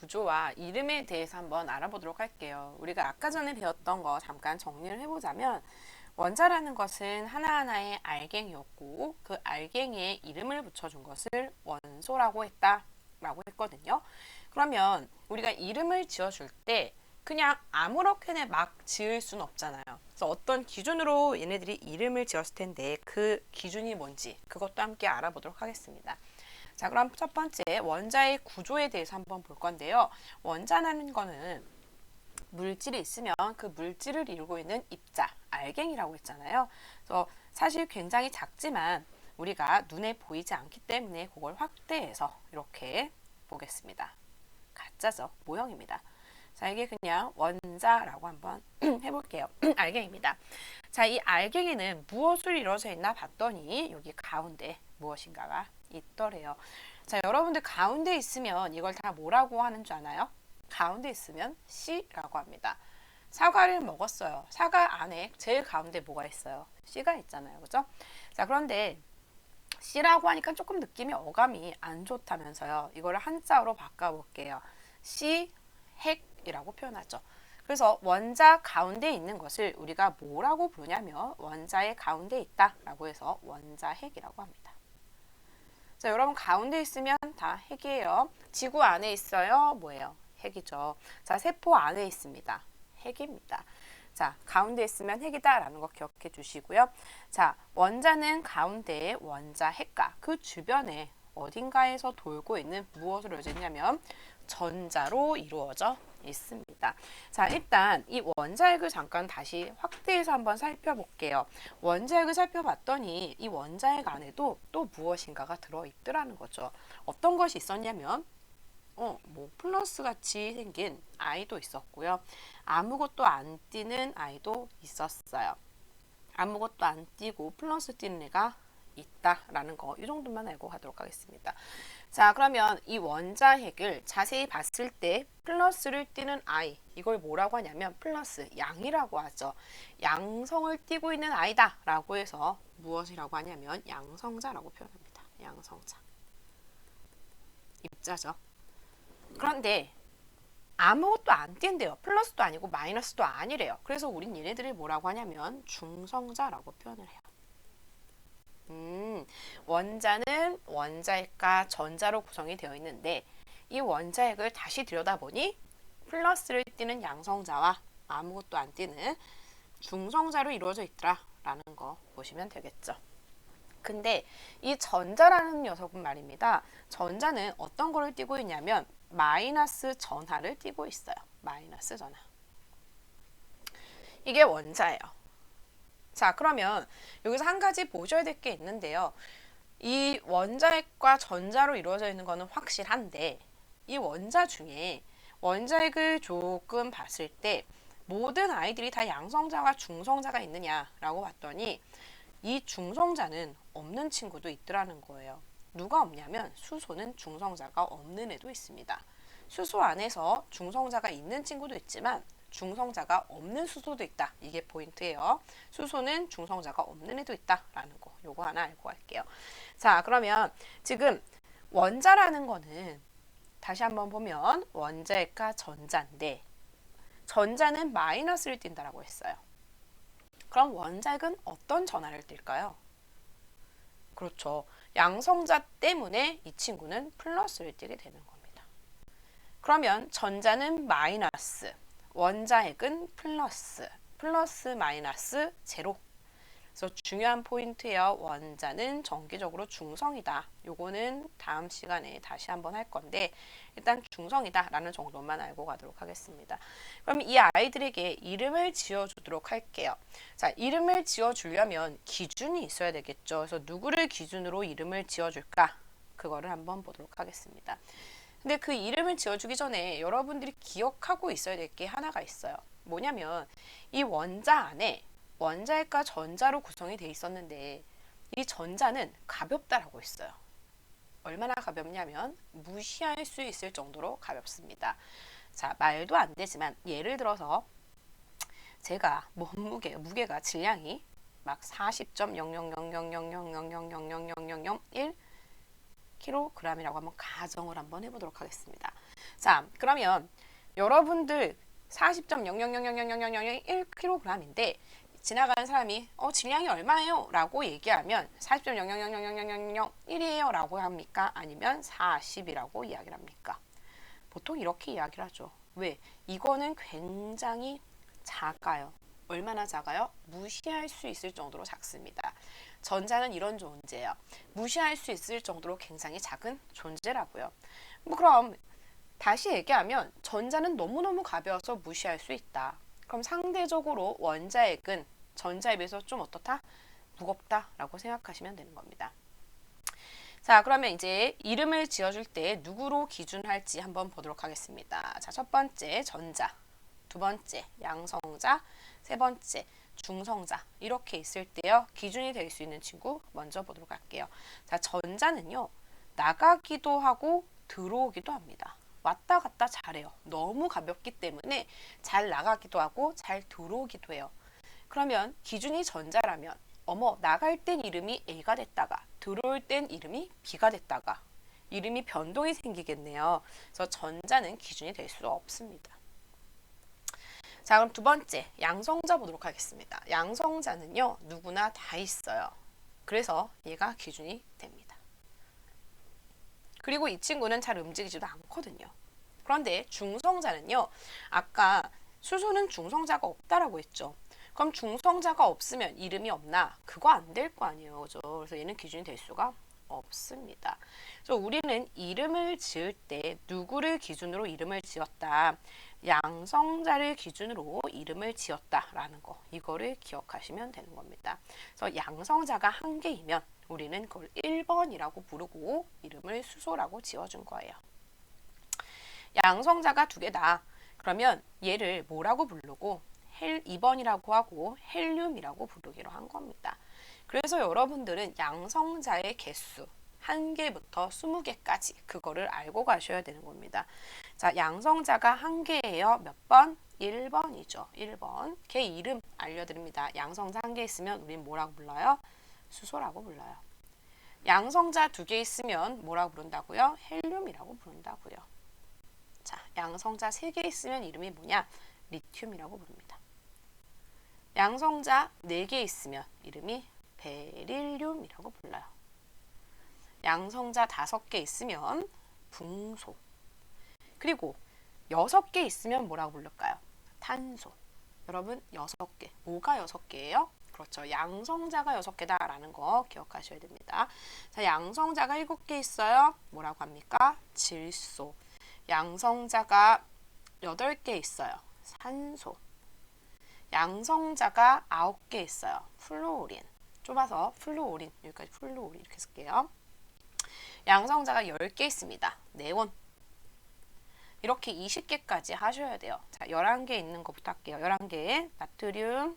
구조와 이름에 대해서 한번 알아보도록 할게요. 우리가 아까 전에 배웠던 거 잠깐 정리를 해보자면 원자라는 것은 하나하나의 알갱이였고 그 알갱이에 이름을 붙여준 것을 원소라고 했다라고 했거든요. 그러면 우리가 이름을 지어줄 때 그냥 아무렇게나 막 지을 수는 없잖아요. 그래서 어떤 기준으로 얘네들이 이름을 지었을 텐데 그 기준이 뭔지 그것도 함께 알아보도록 하겠습니다. 자, 그럼 첫 번째 원자의 구조에 대해서 한번 볼 건데요. 원자라는 거는 물질이 있으면 그 물질을 이루고 있는 입자, 알갱이라고 했잖아요. 그래서 사실 굉장히 작지만 우리가 눈에 보이지 않기 때문에 그걸 확대해서 이렇게 보겠습니다. 가짜죠. 모형입니다. 자, 이게 그냥 원자라고 한번 해볼게요. 알갱이입니다. 자, 이 알갱이는 무엇을 이루어져 있나 봤더니 여기 가운데 무엇인가가 있더래요. 자, 여러분들 가운데 있으면 이걸 다 뭐라고 하는 줄 아나요? 가운데 있으면 C라고 합니다. 사과를 먹었어요. 사과 안에 제일 가운데 뭐가 있어요? C가 있잖아요. 그죠? 자, 그런데 C라고 하니까 조금 느낌이 어감이 안 좋다면서요. 이거를 한자어로 바꿔볼게요. C, 핵이라고 표현하죠. 그래서 원자 가운데 있는 것을 우리가 뭐라고 부르냐면 원자의 가운데 있다라고 해서 원자핵이라고 합니다. 자, 여러분 가운데 있으면 다 핵이에요. 지구 안에 있어요. 뭐예요? 핵이죠. 자, 세포 안에 있습니다. 핵입니다. 자, 가운데 있으면 핵이다라는 거 기억해 주시고요. 자, 원자는 가운데에 원자핵과 그 주변에 어딘가에서 돌고 있는 무엇으로 이루어져 있냐면 전자로 이루어져 있습니다. 자, 일단 이 원자핵을 잠깐 다시 확대해서 한번 살펴볼게요. 원자핵을 살펴봤더니 이 원자핵 안에도 또 무엇인가가 들어있더라는 거죠. 어떤 것이 있었냐면 뭐 플러스 같이 생긴 아이도 있었고요. 아무것도 안 띄는 아이도 있었어요. 아무것도 안 띄고 플러스 띄는 애가 있다라는 거, 이 정도만 알고 가도록 하겠습니다. 자, 그러면 이 원자핵을 자세히 봤을 때 플러스를 띄는 아이, 이걸 뭐라고 하냐면 플러스 양이라고 하죠. 양성을 띄고 있는 아이다 라고 해서 무엇이라고 하냐면 양성자라고 표현합니다. 양성자. 입자죠. 그런데 아무것도 안 띈대요. 플러스도 아니고 마이너스도 아니래요. 그래서 우린 얘네들을 뭐라고 하냐면 중성자라고 표현을 해요. 원자는 원자핵과 전자로 구성이 되어 있는데 이 원자핵을 다시 들여다보니 플러스를 띄는 양성자와 아무것도 안 띄는 중성자로 이루어져 있더라라는 거 보시면 되겠죠. 근데 이 전자라는 녀석은 말입니다. 전자는 어떤 거를 띄고 있냐면 마이너스 전하를 띄고 있어요. 마이너스 전하. 이게 원자예요. 자, 그러면 여기서 한 가지 보셔야 될 게 있는데요. 이 원자핵과 전자로 이루어져 있는 거는 확실한데 이 원자 중에 원자핵을 조금 봤을 때 모든 아이들이 다 양성자와 중성자가 있느냐라고 봤더니 이 중성자는 없는 친구도 있더라는 거예요. 누가 없냐면 수소는 중성자가 없는 애도 있습니다. 수소 안에서 중성자가 있는 친구도 있지만 중성자가 없는 수소도 있다. 이게 포인트예요. 수소는 중성자가 없는 애도 있다라는 거. 요거 하나 알고 갈게요. 자, 그러면 지금 원자라는 거는 다시 한번 보면 원자핵과 전자인데 전자는 마이너스를 띈다라고 했어요. 그럼 원자핵은 어떤 전하를 띨까요? 그렇죠. 양성자 때문에 이 친구는 플러스를 띄게 되는 겁니다. 그러면 전자는 마이너스, 원자핵은 플러스, 플러스 마이너스 제로. 그래서 중요한 포인트예요. 원자는 정기적으로 중성이다. 요거는 다음 시간에 다시 한번 할 건데 일단 중성이다 라는 정도만 알고 가도록 하겠습니다. 그럼 이 아이들에게 이름을 지어주도록 할게요. 자, 이름을 지어주려면 기준이 있어야 되겠죠. 그래서 누구를 기준으로 이름을 지어줄까? 그거를 한번 보도록 하겠습니다. 근데 그 이름을 지어주기 전에 여러분들이 기억하고 있어야 될 게 하나가 있어요. 뭐냐면 이 원자 안에 원자핵과 전자로 구성이 되어 있었는데 이 전자는 가볍다라고 했어요. 얼마나 가볍냐면 무시할 수 있을 정도로 가볍습니다. 자, 말도 안 되지만 예를 들어서 제가 무게가 질량이 막 40.000000000000001 1kg이라고 한번 가정을 한번 해보도록 하겠습니다. 자, 그러면 여러분들 40.000000001kg인데 지나가는 사람이 질량이 얼마예요? 라고 얘기하면 40.000000001이에요 라고 합니까? 아니면 40이라고 이야기를 합니까? 보통 이렇게 이야기를 하죠. 왜? 이거는 굉장히 작아요. 얼마나 작아요? 무시할 수 있을 정도로 작습니다. 전자는 이런 존재예요. 무시할 수 있을 정도로 굉장히 작은 존재라고요. 그럼 다시 얘기하면 전자는 너무너무 가벼워서 무시할 수 있다. 그럼 상대적으로 원자핵은 전자에 비해서 좀 어떻다? 무겁다라고 생각하시면 되는 겁니다. 자, 그러면 이제 이름을 지어줄 때 누구로 기준할지 한번 보도록 하겠습니다. 자, 첫 번째 전자, 두 번째 양성자, 세 번째 중성자 이렇게 있을 때요. 기준이 될 수 있는 친구 먼저 보도록 할게요. 자, 전자는요. 나가기도 하고 들어오기도 합니다. 왔다 갔다 잘해요. 너무 가볍기 때문에 잘 나가기도 하고 잘 들어오기도 해요. 그러면 기준이 전자라면 어머 나갈 땐 이름이 A가 됐다가 들어올 땐 이름이 B가 됐다가 이름이 변동이 생기겠네요. 그래서 전자는 기준이 될 수 없습니다. 자, 그럼 두 번째 양성자 보도록 하겠습니다. 양성자는요 누구나 다 있어요. 그래서 얘가 기준이 됩니다. 그리고 이 친구는 잘 움직이지도 않거든요. 그런데 중성자는요 아까 수소는 중성자가 없다라고 했죠. 그럼 중성자가 없으면 이름이 없나? 그거 안 될 거 아니에요. 그죠? 그래서 얘는 기준이 될 수가 없습니다. 그래서 우리는 이름을 지을 때 누구를 기준으로 이름을 지었다. 양성자를 기준으로 이름을 지었다라는 거. 이거를 기억하시면 되는 겁니다. 그래서 양성자가 한 개이면 우리는 그걸 1번이라고 부르고 이름을 수소라고 지어준 거예요. 양성자가 두 개다. 그러면 얘를 뭐라고 부르고 2번이라고 하고 헬륨이라고 부르기로 한 겁니다. 그래서 여러분들은 양성자의 개수 1개부터 20개까지 그거를 알고 가셔야 되는 겁니다. 자, 양성자가 1개예요. 몇 번? 1번이죠. 1번. 걔 이름 알려드립니다. 양성자 1개 있으면 우린 뭐라고 불러요? 수소라고 불러요. 양성자 2개 있으면 뭐라고 부른다고요? 헬륨이라고 부른다고요. 자, 양성자 3개 있으면 이름이 뭐냐? 리튬이라고 부릅니다. 양성자 4개 있으면 이름이 베릴륨이라고 불러요. 양성자 5개 있으면 붕소. 그리고 6개 있으면 뭐라고 부를까요? 탄소. 여러분 6개. 뭐가 6개예요? 그렇죠. 양성자가 6개다라는 거 기억하셔야 됩니다. 자, 양성자가 7개 있어요. 뭐라고 합니까? 질소. 양성자가 8개 있어요. 산소. 양성자가 9개 있어요. 플루오린. 좁아서 플루오린. 여기까지 플루오린 이렇게 쓸게요. 양성자가 10개 있습니다. 네온. 이렇게 20개까지 하셔야 돼요. 자, 11개 있는 거부터 할게요. 11개 나트륨,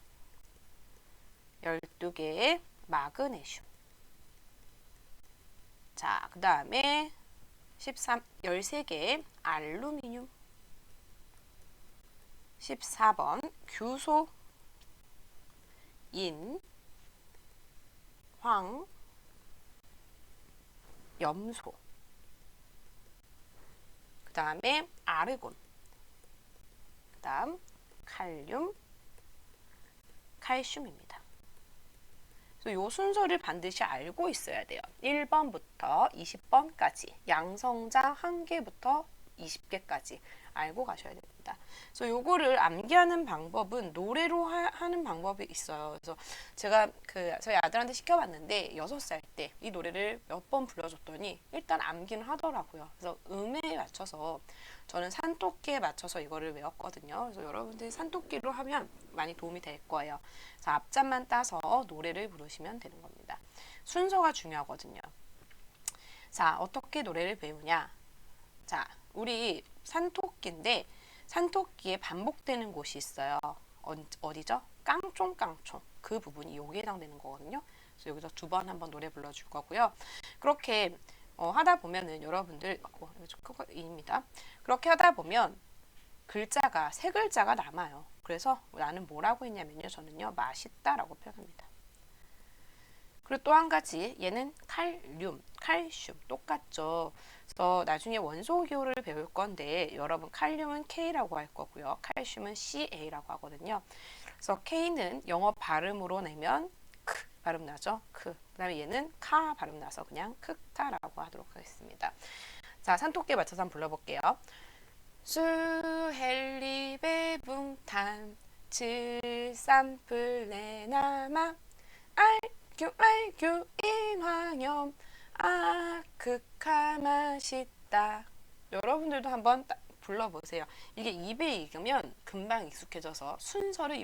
12개 마그네슘. 자, 그 다음에 13개 알루미늄. 14번 규소, 인, 황, 염소. 그 다음에 아르곤. 그 다음 칼륨, 칼슘입니다. 그래서 이 순서를 반드시 알고 있어야 돼요. 1번부터 20번까지 양성자 1개부터 20개까지 알고 가셔야 됩니다. 그래서 요거를 암기하는 방법은 노래로 하는 방법이 있어요. 그래서 제가 저희 아들한테 시켜봤는데 6살 때 이 노래를 몇 번 불러줬더니 일단 암기는 하더라고요. 그래서 음에 맞춰서 저는 산토끼에 맞춰서 이거를 외웠거든요. 그래서 여러분들이 산토끼로 하면 많이 도움이 될 거예요. 그래서 앞자만 따서 노래를 부르시면 되는 겁니다. 순서가 중요하거든요. 자, 어떻게 노래를 배우냐? 자, 우리 산토끼인데 산토끼에 반복되는 곳이 있어요. 어디죠? 깡총깡총. 그 부분이 여기에 해당되는 거거든요. 그래서 여기서 2번 한번 노래 불러줄 거고요. 그렇게 하다 보면은 여러분들 입니다. 그렇게 하다 보면 글자가 3글자가 남아요. 그래서 나는 뭐라고 했냐면요. 저는요. 맛있다라고 표현합니다. 그리고 또 한 가지 얘는 칼륨, 칼슘 똑같죠. 그래서 나중에 원소 기호를 배울 건데 여러분 칼륨은 K라고 할 거고요. 칼슘은 CA라고 하거든요. 그래서 K는 영어 발음으로 내면 크 발음 나죠. 크. 그다음에 얘는 카 발음 나서 그냥 크카라고 하도록 하겠습니다. 자, 산토끼에 맞춰서 한번 불러볼게요. 수헬리베붕탄 칠삼플레나마 알규 인화염 아크카 맛있다. 여러분들도 한번 불러보세요. 이게 입에 익으면 금방 익숙해져서 순서를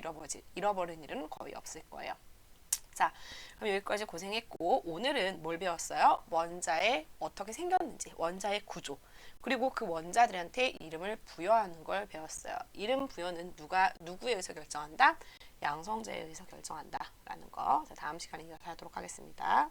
잃어버린 일은 거의 없을 거예요. 자, 그럼 여기까지 고생했고 오늘은 뭘 배웠어요? 원자에 어떻게 생겼는지, 원자의 구조, 그리고 그 원자들한테 이름을 부여하는 걸 배웠어요. 이름 부여는 누구에 의해서 결정한다? 양성자에 의해서 결정한다 라는 거. 자, 다음 시간에 이어서 하도록 하겠습니다.